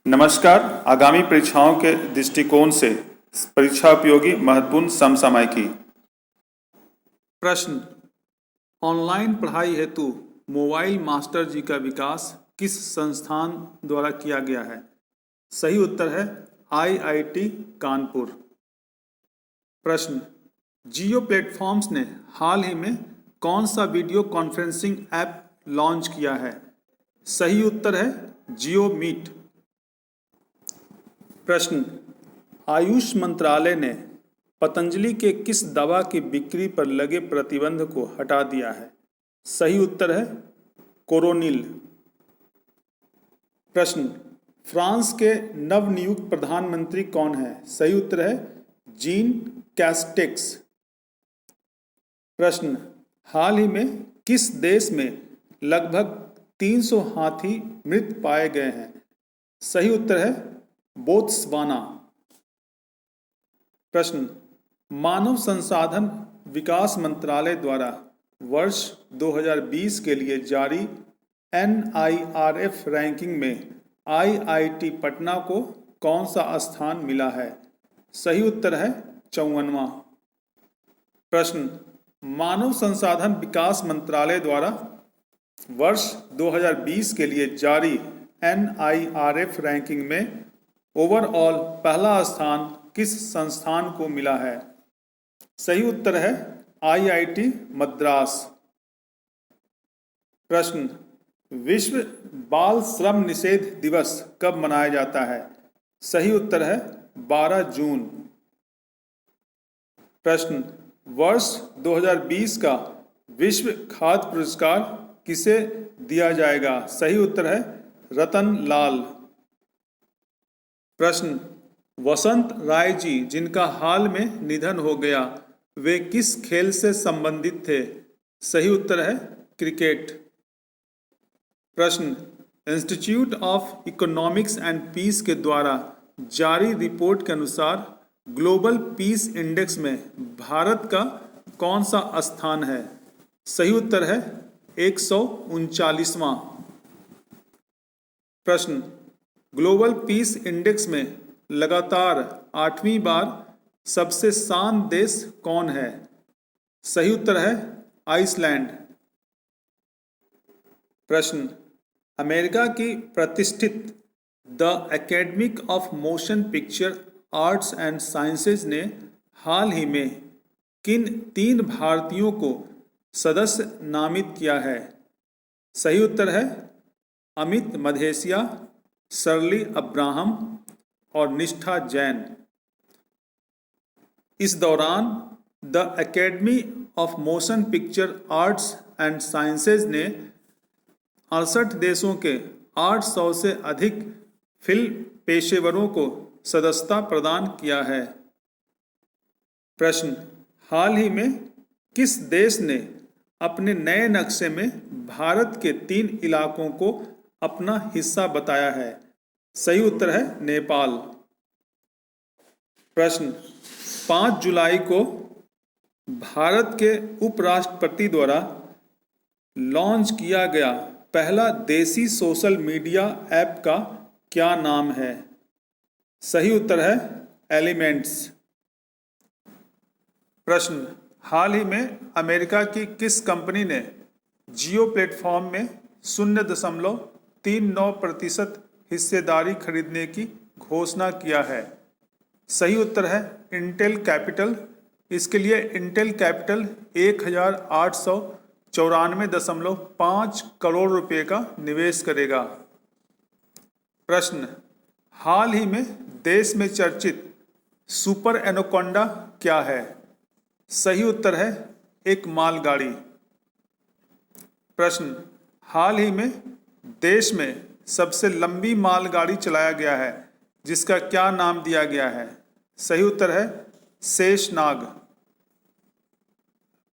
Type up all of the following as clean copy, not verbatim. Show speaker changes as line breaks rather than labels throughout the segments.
नमस्कार। आगामी परीक्षाओं के दृष्टिकोण से परीक्षा उपयोगी महत्वपूर्ण समसामयिकी।
प्रश्न, ऑनलाइन पढ़ाई हेतु मोबाइल मास्टर जी का विकास किस संस्थान द्वारा किया गया है? सही उत्तर है IIT कानपुर। प्रश्न, जियो प्लेटफॉर्म्स ने हाल ही में कौन सा वीडियो कॉन्फ्रेंसिंग ऐप लॉन्च किया है? सही उत्तर है जियो मीट। प्रश्न, आयुष मंत्रालय ने पतंजलि के किस दवा की बिक्री पर लगे प्रतिबंध को हटा दिया है? सही उत्तर है कोरोनिल। प्रश्न, फ्रांस के नवनियुक्त प्रधानमंत्री कौन है? सही उत्तर है जीन कैस्टेक्स। प्रश्न, हाल ही में किस देश में लगभग 300 हाथी मृत पाए गए हैं? सही उत्तर है बोत्सवाना। प्रश्न, मानव संसाधन विकास मंत्रालय द्वारा वर्ष 2020 के लिए जारी NIRF रैंकिंग में IIT पटना को कौन सा स्थान मिला है? सही उत्तर है 54वां। प्रश्न, मानव संसाधन विकास मंत्रालय द्वारा वर्ष 2020 के लिए जारी NIRF रैंकिंग में ओवरऑल पहला स्थान किस संस्थान को मिला है? सही उत्तर है IIT मद्रास। प्रश्न, विश्व बाल श्रम निषेध दिवस कब मनाया जाता है? सही उत्तर है 12 जून। प्रश्न, वर्ष 2020 का विश्व खाद्य पुरस्कार किसे दिया जाएगा? सही उत्तर है रतन लाल। प्रश्न, वसंत राय जी जिनका हाल में निधन हो गया, वे किस खेल से संबंधित थे? सही उत्तर है क्रिकेट। प्रश्न, institute of economics and peace के द्वारा जारी रिपोर्ट के अनुसार ग्लोबल पीस इंडेक्स में भारत का कौन सा स्थान है? सही उत्तर है 139वां। प्रश्न, ग्लोबल पीस इंडेक्स में लगातार 8वीं बार सबसे शांत देश कौन है? सही उत्तर है आइसलैंड। प्रश्न, अमेरिका की प्रतिष्ठित the academy of motion picture arts and sciences ने हाल ही में किन 3 भारतीयों को सदस्य नामित किया है? सही उत्तर है अमित मधेसिया, शर्ली अब्राहम और निष्ठा जैन। इस दौरान the academy of motion picture arts and sciences ने 68 देशों के 800 से अधिक फिल्म पेशेवरों को सदस्यता प्रदान किया है। प्रश्न, हाल ही में किस देश ने अपने नए नक्शे में भारत के 3 इलाकों को अपना हिस्सा बताया है? सही उत्तर है नेपाल। प्रश्न, 5 जुलाई को भारत के उपराष्ट्रपति द्वारा लॉन्च किया गया पहला देसी सोशल मीडिया ऐप का क्या नाम है? सही उत्तर है एलिमेंट्स। प्रश्न, हाल ही में अमेरिका की किस कंपनी ने जियो प्लेटफॉर्म में 0.39% हिस्सेदारी खरीदने की घोषणा किया है? सही उत्तर है इंटेल कैपिटल। इसके लिए इंटेल कैपिटल 1894.5 करोड़ रुपए का निवेश करेगा। प्रश्न, हाल ही में देश में चर्चित सुपर एनाकोंडा क्या है? सही उत्तर है एक मालगाड़ी। प्रश्न, हाल ही में देश में सबसे लंबी मालगाड़ी चलाया गया है जिसका क्या नाम दिया गया है? सही उत्तर है शेषनाग।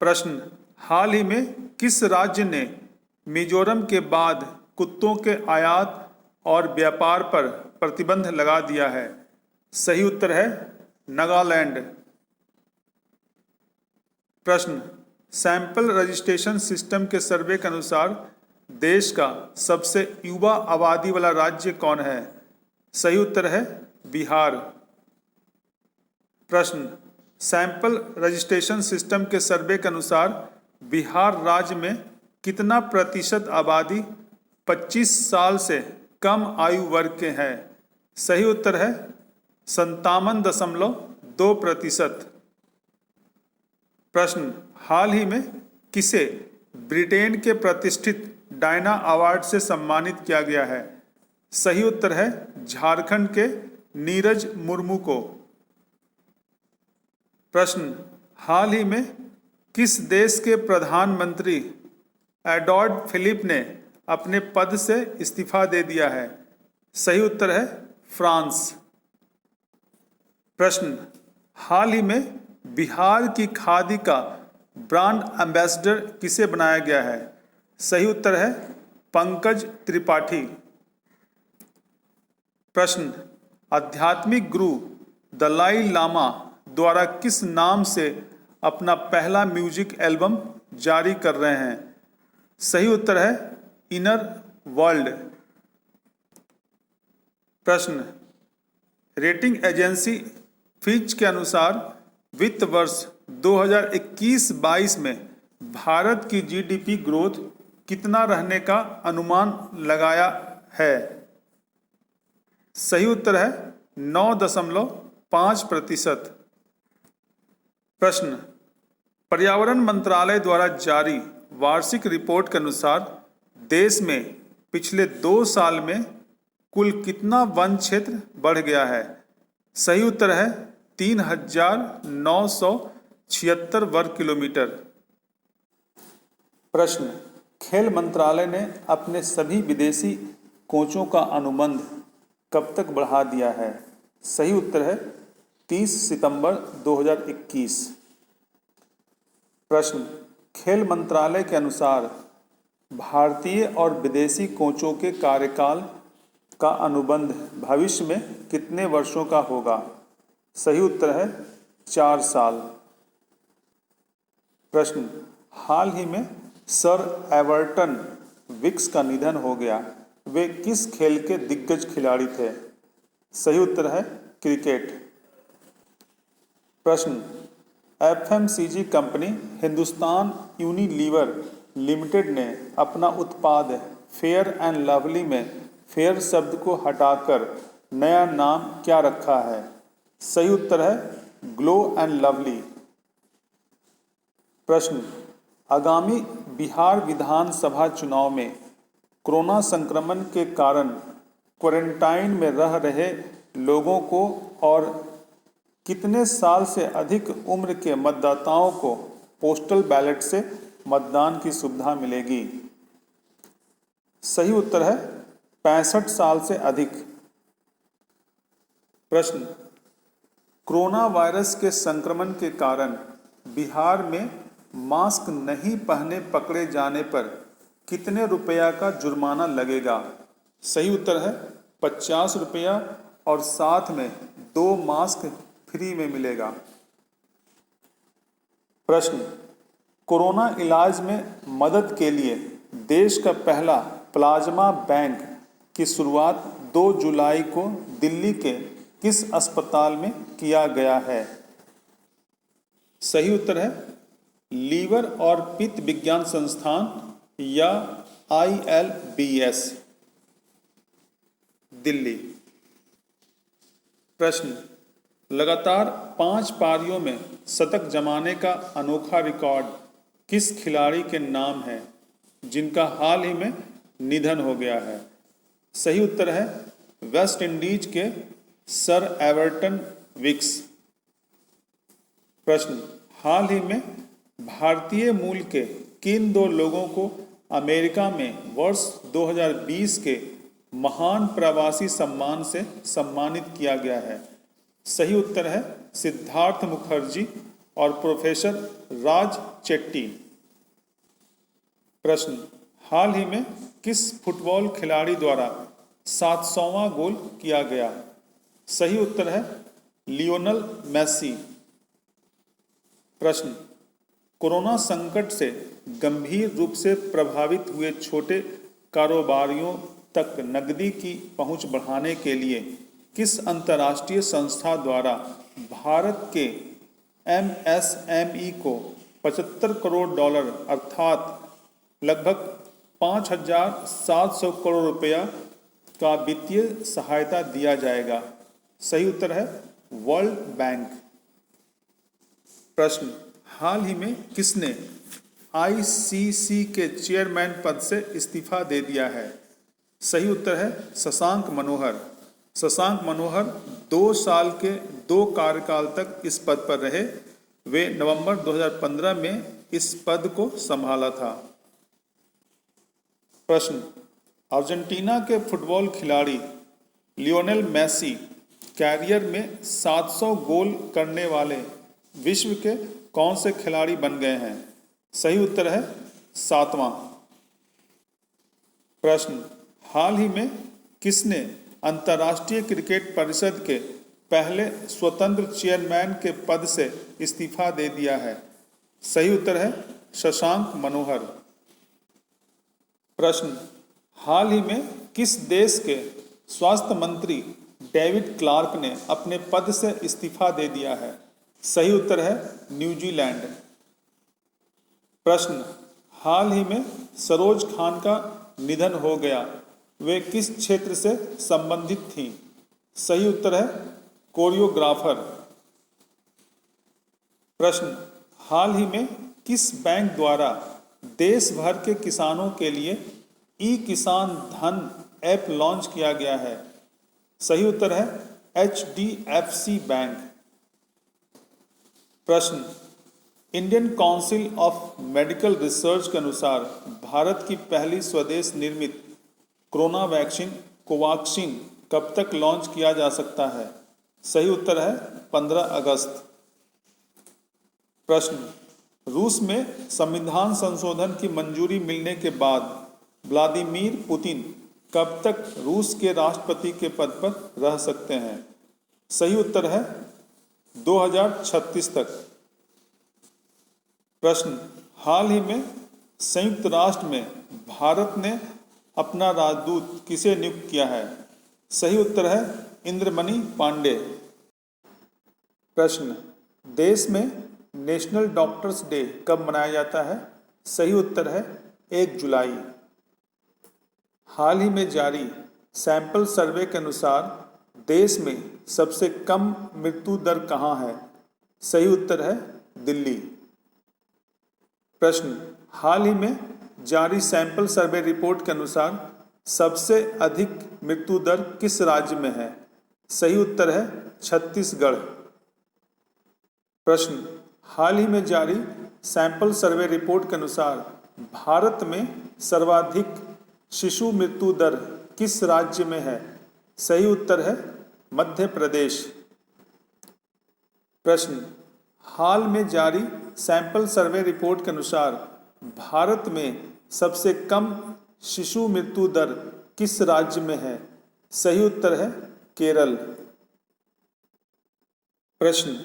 प्रश्न, हाल ही में किस राज्य ने मिजोरम के बाद कुत्तों के आयात और व्यापार पर प्रतिबंध लगा दिया है? सही उत्तर है नागालैंड। प्रश्न, सैंपल रजिस्ट्रेशन सिस्टम के सर्वे के अनुसार देश का सबसे युवा आबादी वाला राज्य कौन है? सही उत्तर है बिहार। प्रश्न, सैंपल रजिस्ट्रेशन सिस्टम के सर्वे के अनुसार बिहार राज्य में कितना प्रतिशत आबादी 25 साल से कम आयु वर्ग के हैं? सही उत्तर है 57.2%। प्रश्न, हाल ही में किसे ब्रिटेन के प्रतिष्ठित डायना अवार्ड से सम्मानित किया गया है? सही उत्तर है झारखंड के नीरज मुर्मू को। प्रश्न, हाल ही में किस देश के प्रधानमंत्री एडवर्ड फिलिप ने अपने पद से इस्तीफा दे दिया है? सही उत्तर है फ्रांस। प्रश्न, हाल ही में बिहार की खादी का ब्रांड एम्बेसडर किसे बनाया गया है? सही उत्तर है पंकज त्रिपाठी। प्रश्न, आध्यात्मिक गुरु दलाई लामा द्वारा किस नाम से अपना पहला म्यूजिक एल्बम जारी कर रहे हैं? सही उत्तर है इनर वर्ल्ड। प्रश्न, रेटिंग एजेंसी फिच के अनुसार वित्त वर्ष 2021-22 में भारत की जीडीपी ग्रोथ कितना रहने का अनुमान लगाया है? सही उत्तर है 9.5%। प्रश्न, पर्यावरण मंत्रालय द्वारा जारी वार्षिक रिपोर्ट के अनुसार देश में पिछले 2 साल में कुल कितना वन क्षेत्र बढ़ गया है? सही उत्तर है 3,976 वर्ग किलोमीटर। प्रश्न, खेल मंत्रालय ने अपने सभी विदेशी कोचों का अनुबंध कब तक बढ़ा दिया है? सही उत्तर है 30 सितंबर 2021। प्रश्न, खेल मंत्रालय के अनुसार भारतीय और विदेशी कोचों के कार्यकाल का अनुबंध भविष्य में कितने वर्षों का होगा? सही उत्तर है 4 साल। प्रश्न, हाल ही में सर एवर्टन विक्स का निधन हो गया, वे किस खेल के दिग्गज खिलाड़ी थे? सही उत्तर है क्रिकेट। प्रश्न, FMCG company Hindustan Unilever limited ने अपना उत्पाद फेयर एंड लवली में फेयर शब्द को हटाकर नया नाम क्या रखा है? सही उत्तर है ग्लो एंड लवली। प्रश्न, आगामी बिहार विधानसभा चुनाव में कोरोना संक्रमण के कारण क्वारंटाइन में रह रहे लोगों को और कितने साल से अधिक उम्र के मतदाताओं को पोस्टल बैलेट से मतदान की सुविधा मिलेगी? सही उत्तर है 65 साल से अधिक। प्रश्न, कोरोना वायरस के संक्रमण के कारण बिहार में मास्क नहीं पहने पकड़े जाने पर कितने रुपया का जुर्माना लगेगा? सही उत्तर है 50 रुपया और साथ में 2 मास्क फ्री में मिलेगा। प्रश्न, कोरोना इलाज में मदद के लिए देश का पहला प्लाज्मा बैंक की शुरुआत 2 जुलाई को दिल्ली के किस अस्पताल में किया गया है? सही उत्तर है लीवर और पित्त विज्ञान संस्थान या ILBS, दिल्ली। प्रश्न, लगातार 5 पारियों में शतक जमाने का अनोखा रिकॉर्ड किस खिलाड़ी के नाम है जिनका हाल ही में निधन हो गया है? सही उत्तर है वेस्ट इंडीज के सर एवर्टन विक्स। प्रश्न, हाल ही में भारतीय मूल के किन 2 लोगों को अमेरिका में वर्ष 2020 के महान प्रवासी सम्मान से सम्मानित किया गया है? सही उत्तर है सिद्धार्थ मुखर्जी और प्रोफेसर राज चेट्टी। प्रश्न, हाल ही में किस फुटबॉल खिलाड़ी द्वारा 700वां गोल किया गया? सही उत्तर है लियोनल मेसी। प्रश्न, कोरोना संकट से गंभीर रूप से प्रभावित हुए छोटे कारोबारियों तक नकदी की पहुंच बढ़ाने के लिए किस अंतर्राष्ट्रीय संस्था द्वारा भारत के एमएसएमई को 75 करोड़ डॉलर अर्थात लगभग 5,700 करोड़ रुपया का वित्तीय सहायता दिया जाएगा? सही उत्तर है वर्ल्ड बैंक। प्रश्न, हाल ही में किसने आईसीसी के चेयरमैन पद से इस्तीफा दे दिया है? सही उत्तर है शशांक मनोहर। शशांक मनोहर 2 साल के 2 कार्यकाल तक इस पद पर रहे। वे नवंबर 2015 में इस पद को संभाला था। प्रश्न, अर्जेंटीना के फुटबॉल खिलाड़ी लियोनेल मेसी कैरियर में 700 गोल करने वाले विश्व के कौन से खिलाड़ी बन गए हैं? सही उत्तर है 7वां। प्रश्न, हाल ही में किसने अंतर्राष्ट्रीय क्रिकेट परिषद के पहले स्वतंत्र चेयरमैन के पद से इस्तीफा दे दिया है? सही उत्तर है शशांक मनोहर। प्रश्न, हाल ही में किस देश के स्वास्थ्य मंत्री डेविड क्लार्क ने अपने पद से इस्तीफा दे दिया है? सही उत्तर है न्यूजीलैंड। प्रश्न, हाल ही में सरोज खान का निधन हो गया, वे किस क्षेत्र से संबंधित थीं? सही उत्तर है कोरियोग्राफर। प्रश्न, हाल ही में किस बैंक द्वारा देश भर के किसानों के लिए ई किसान धन ऐप लॉन्च किया गया है? सही उत्तर है HDFC बैंक। प्रश्न, Indian council of medical research के अनुसार भारत की पहली स्वदेश निर्मित कोरोना वैक्सीन कोवैक्सीन कब तक लॉन्च किया जा सकता है? सही उत्तर है 15 अगस्त। प्रश्न, रूस में संविधान संशोधन की मंजूरी मिलने के बाद व्लादिमीर पुतिन कब तक रूस के राष्ट्रपति के पद पर रह सकते हैं? सही उत्तर है 2036 तक। प्रश्न, हाल ही में संयुक्त राष्ट्र में भारत ने अपना राजदूत किसे नियुक्त किया है? सही उत्तर है इंद्रमणि पांडे। प्रश्न, देश में नेशनल डॉक्टर्स डे कब मनाया जाता है? सही उत्तर है 1 जुलाई। हाल ही में जारी सैंपल सर्वे के अनुसार देश में सबसे कम मृत्यु दर कहाँ है? सही उत्तर है दिल्ली। प्रश्न, हाल ही में जारी सैंपल सर्वे रिपोर्ट के अनुसार सबसे अधिक मृत्यु दर किस राज्य में है? सही उत्तर है छत्तीसगढ़। प्रश्न, हाल ही में जारी सैंपल सर्वे रिपोर्ट के अनुसार भारत में सर्वाधिक शिशु मृत्यु दर किस राज्य में है? सही उत्तर है मध्य प्रदेश। प्रश्न, हाल में जारी सैंपल सर्वे रिपोर्ट के अनुसार भारत में सबसे कम शिशु मृत्यु दर किस राज्य में है? सही उत्तर है केरल। प्रश्न,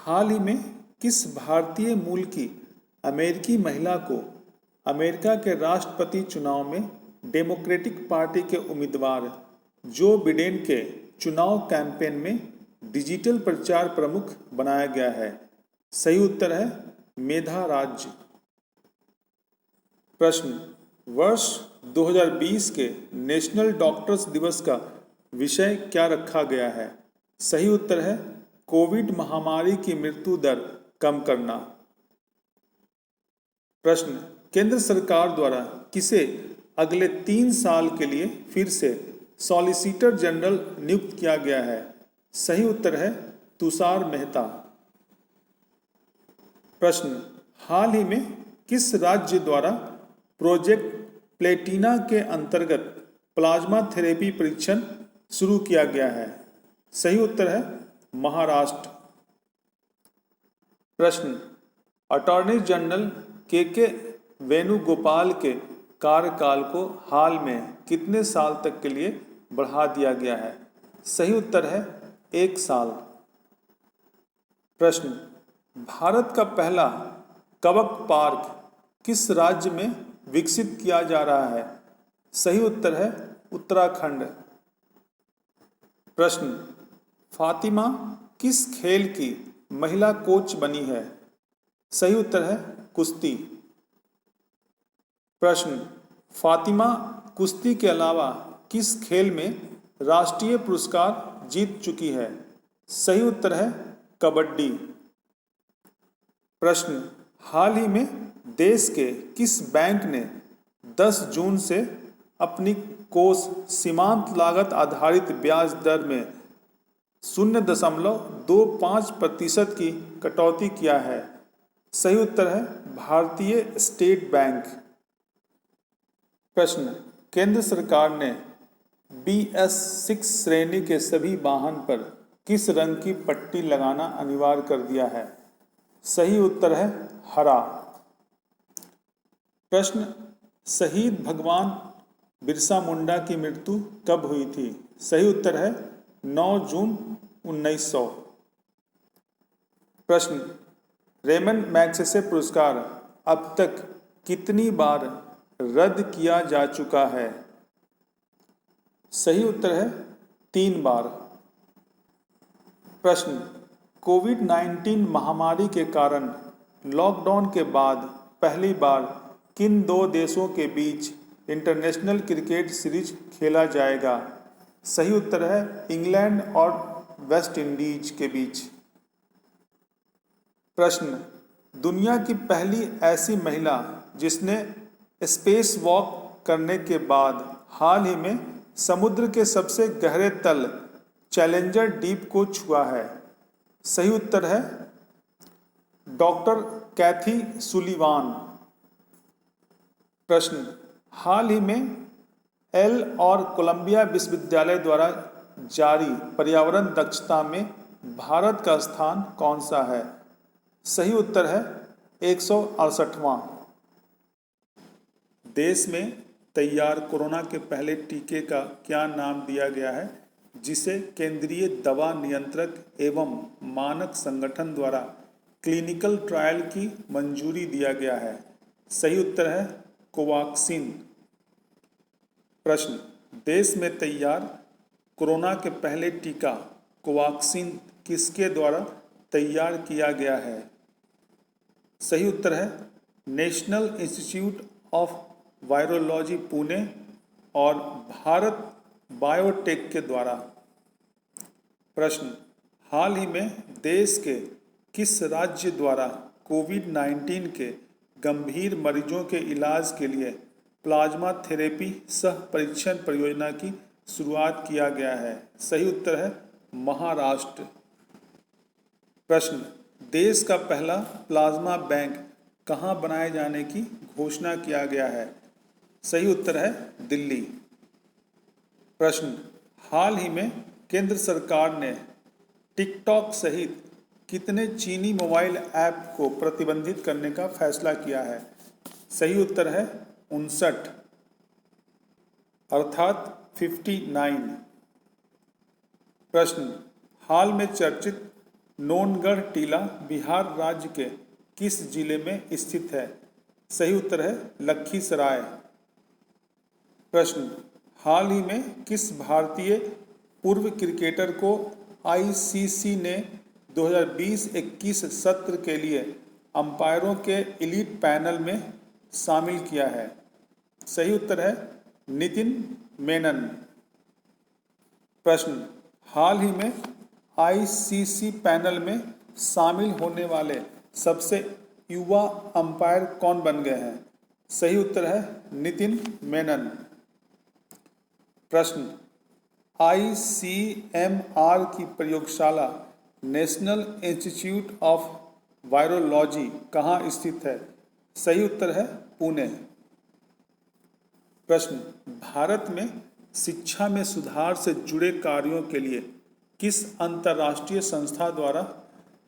हाल ही में किस भारतीय मूल की अमेरिकी महिला को अमेरिका के राष्ट्रपति चुनाव में डेमोक्रेटिक पार्टी के उम्मीदवार जो बिडेन के चुनाव कैंपेन में डिजिटल प्रचार प्रमुख बनाया गया है? सही उत्तर है मेधा राज्य। प्रश्न, वर्ष 2020 के नेशनल डॉक्टर्स दिवस का विषय क्या रखा गया है? सही उत्तर है कोविड महामारी की मृत्यु दर कम करना। प्रश्न, केंद्र सरकार द्वारा किसे अगले 3 साल के लिए फिर से सॉलिसिटर जनरल नियुक्त किया गया है? सही उत्तर है तुषार मेहता। प्रश्न, हाल ही में किस राज्य द्वारा प्रोजेक्ट प्लेटिना के अंतर्गत प्लाज्मा थेरेपी परीक्षण शुरू किया गया है? सही उत्तर है महाराष्ट्र। प्रश्न, अटॉर्नी जनरल के वेणुगोपाल के कार्यकाल को हाल में कितने साल तक के लिए बढ़ा दिया गया है? सही उत्तर है 1 साल। प्रश्न, भारत का पहला कवक पार्क किस राज्य में विकसित किया जा रहा है? सही उत्तर है उत्तराखंड। प्रश्न, फातिमा किस खेल की महिला कोच बनी है? सही उत्तर है कुश्ती। प्रश्न, फातिमा कुश्ती के अलावा किस खेल में राष्ट्रीय पुरस्कार जीत चुकी है? सही उत्तर है कबड्डी। प्रश्न, हाल ही में देश के किस बैंक ने 10 जून से अपनी कोष सीमांत लागत आधारित ब्याज दर में 0.25% की कटौती किया है? सही उत्तर है भारतीय स्टेट बैंक। प्रश्न, केंद्र सरकार ने BS6 श्रेणी के सभी वाहन पर किस रंग की पट्टी लगाना अनिवार्य कर दिया है? सही उत्तर है हरा। प्रश्न, शहीद भगवान बिरसा मुंडा की मृत्यु कब हुई थी? सही उत्तर है 9 जून 1900। प्रश्न, रेमन मैग्सेसे पुरस्कार अब तक कितनी बार रद्द किया जा चुका है? सही उत्तर है 3 बार। प्रश्न, कोविड-19 महामारी के कारण लॉकडाउन के बाद पहली बार किन 2 देशों के बीच इंटरनेशनल क्रिकेट सीरीज खेला जाएगा? सही उत्तर है इंग्लैंड और वेस्ट इंडीज के बीच। प्रश्न, दुनिया की पहली ऐसी महिला जिसने स्पेस वॉक करने के बाद हाल ही में समुद्र के सबसे गहरे तल चैलेंजर डीप को छुआ है? सही उत्तर है डॉक्टर कैथी सुलिवान। प्रश्न, हाल ही में एल और कोलंबिया विश्वविद्यालय द्वारा जारी पर्यावरण दक्षता में भारत का स्थान कौन सा है? सही उत्तर है 168वां। देश में तैयार कोरोना के पहले टीके का क्या नाम दिया गया है जिसे केंद्रीय दवा नियंत्रक एवं मानक संगठन द्वारा क्लिनिकल ट्रायल की मंजूरी दिया गया है? सही उत्तर है कोवाक्सिन। प्रश्न, देश में तैयार कोरोना के पहले टीका कोवाक्सिन किसके द्वारा तैयार किया गया है? सही उत्तर है national institute of virology Pune और भारत बायोटेक के द्वारा। प्रश्न, हाल ही में देश के किस राज्य द्वारा कोविड-19 के गंभीर मरीजों के इलाज के लिए प्लाज्मा थेरेपी सह परीक्षण परियोजना की शुरुआत किया गया है? सही उत्तर है महाराष्ट्र। प्रश्न, देश का पहला प्लाज्मा बैंक कहाँ बनाए जाने की घोषणा किया गया है? सही उत्तर है दिल्ली। प्रश्न, हाल ही में केंद्र सरकार ने टिकटॉक सहित कितने चीनी मोबाइल ऐप को प्रतिबंधित करने का फैसला किया है? सही उत्तर है 59 अर्थात 59। प्रश्न, हाल में चर्चित नोनगढ़ टीला बिहार राज्य के किस जिले में स्थित है? सही उत्तर है लखीसराय। प्रश्न, हाल ही में किस भारतीय पूर्व क्रिकेटर को ICC ने 2020-21 सत्र के लिए अंपायरों के एलीट पैनल में शामिल किया है? सही उत्तर है नितिन मेनन। प्रश्न, हाल ही में ICC पैनल में शामिल होने वाले सबसे युवा अंपायर कौन बन गए हैं? सही उत्तर है नितिन मेनन। प्रश्न, ICMR की प्रयोगशाला नेशनल इंस्टीट्यूट ऑफ वायरोलॉजी कहाँ स्थित है? सही उत्तर है पुणे। प्रश्न, भारत में शिक्षा में सुधार से जुड़े कार्यों के लिए किस अंतर्राष्ट्रीय संस्था द्वारा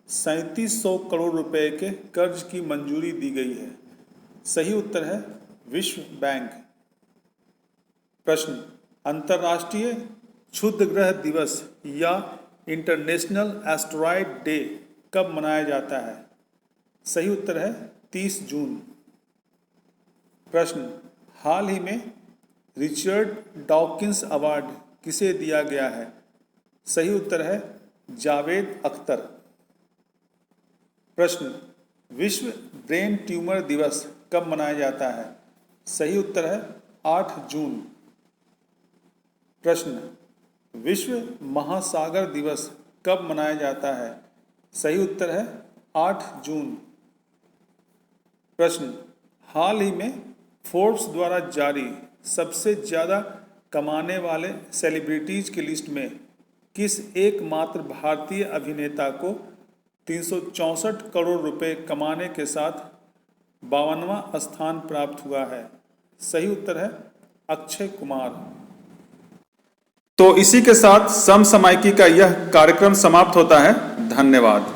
3700 करोड़ रुपए के कर्ज की मंजूरी दी गई है? सही उत्तर है विश्व बैंक। प्रश्न, अंतर्राष्ट्रीय क्षुद्र ग्रह दिवस या इंटरनेशनल एस्टेरॉयड डे कब मनाया जाता है? सही उत्तर है 30 जून। प्रश्न, हाल ही में रिचर्ड डॉकिंस अवार्ड किसे दिया गया है? सही उत्तर है जावेद अख्तर। प्रश्न, विश्व ब्रेन ट्यूमर दिवस कब मनाया जाता है? सही उत्तर है 8 जून। प्रश्न, विश्व महासागर दिवस कब मनाया जाता है? सही उत्तर है 8 जून। प्रश्न, हाल ही में फोर्ब्स द्वारा जारी सबसे ज़्यादा कमाने वाले सेलिब्रिटीज की लिस्ट में किस एकमात्र भारतीय अभिनेता को 364 करोड़ रुपए कमाने के साथ 52वां स्थान प्राप्त हुआ है? सही उत्तर है अक्षय कुमार।
तो इसी के साथ समसामयिकी का यह कार्यक्रम समाप्त होता है। धन्यवाद।